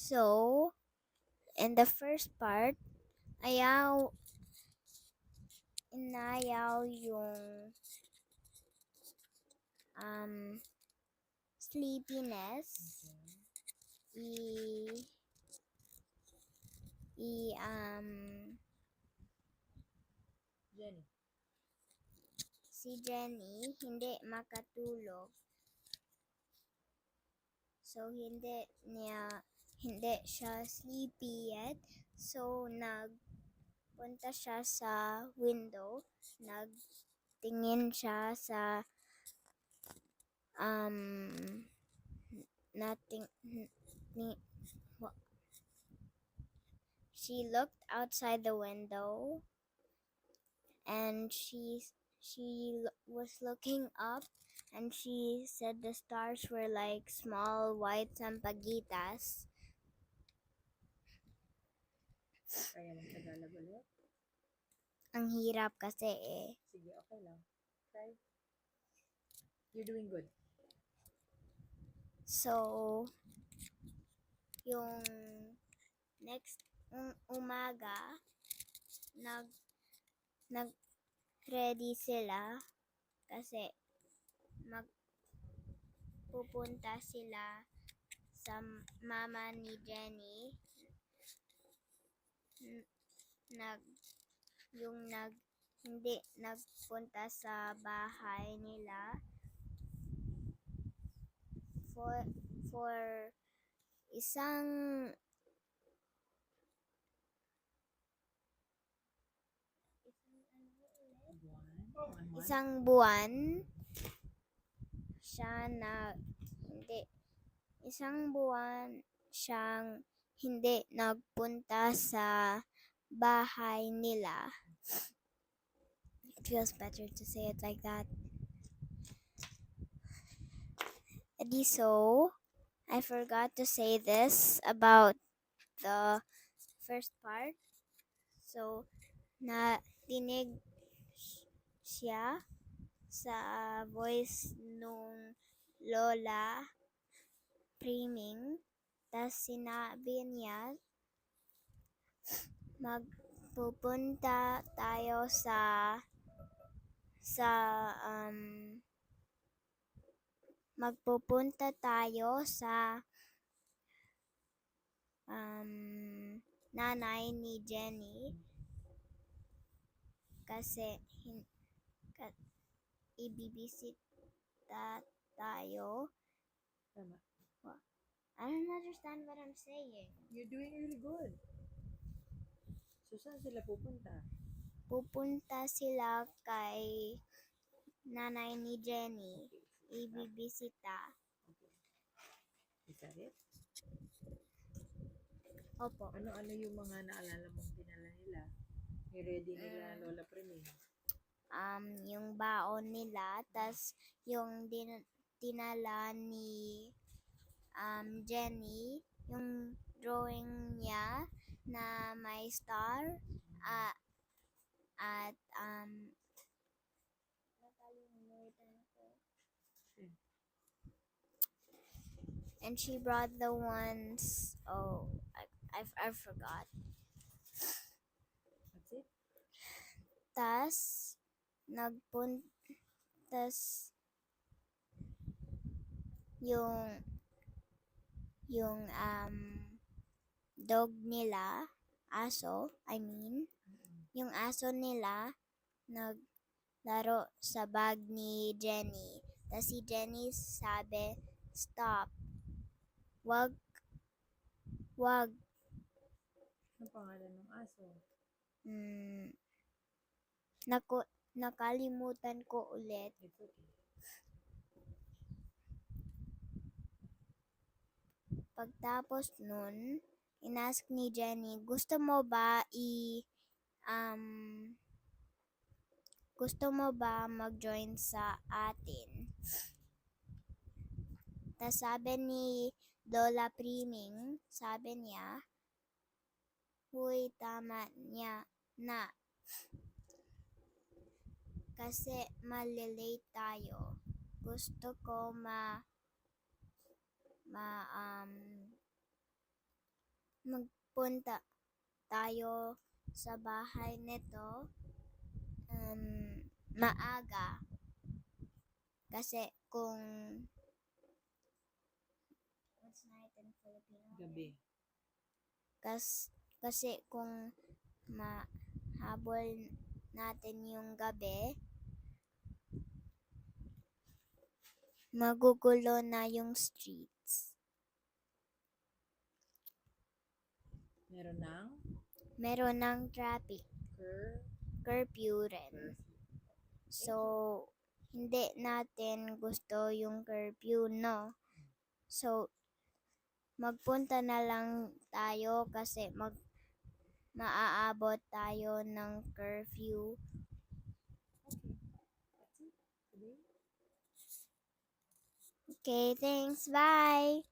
So, in the first part, inayaw yung sleepiness. I Jenny. si Jenny hindi makatulog. So hindi siya sleepy yet. So nagpunta siya sa window, nagtingin siya sa nothing she looked outside the window and she was looking up and she said the stars were like small white sampaguitas. Kaya ng Tagalog ulit? Ang hirap kasi eh. Sige, okay lang. Try. You're doing good. So, yung next umaga, nag ready sila kasi magpupunta sila sa mama ni Jenny. Hindi nagpunta sa bahay nila for isang buwan siya isang buwan siyang hindi nagpunta sa bahay nila. It feels better to say it like that. So, I forgot to say this about the first part. So, natinig siya sa voice nung lola priming. Tas sinabi niya, magpupunta tayo sa magpupunta tayo sa nanay ni Jenny kasi ibibisita tayo. Tama. I don't understand what I'm saying. You're doing really good. So, saan sila pupunta? Pupunta sila kay nanay ni Jenny. Ibibisita. Okay. Is that it? Opo. Ano-ano yung mga naalala mong dinala nila? I-ready nila Lola Preming? Yung baon nila, tas yung tinala ni Jenny, yung drawing niya na may star at nakalimutan ko. And she brought the ones, I forgot. That's it? Tas tas yung dog nila, yung aso nila naglaro sa bag ni Jenny. Tas si Jenny sabi, stop. Wag. Anong pangalan ng aso? Nakalimutan ko ulit. It's okay. Pagtapos nun, inask ni Jenny, gusto mo ba mag-join sa atin? Tas sabi ni Lola Priming, sabi niya, huy, tama niya na. Kasi malilate tayo. Gusto ko magpunta tayo sa bahay nito maaga. Kasi kung what's night in Filipino? Gabi. Kasi kung mahabol natin yung gabi, magugulo na yung streets. Meron ng traffic. Curfew rin. So, hindi natin gusto yung curfew, no? So, magpunta na lang tayo kasi maaabot tayo ng curfew. Okay, thanks. Bye!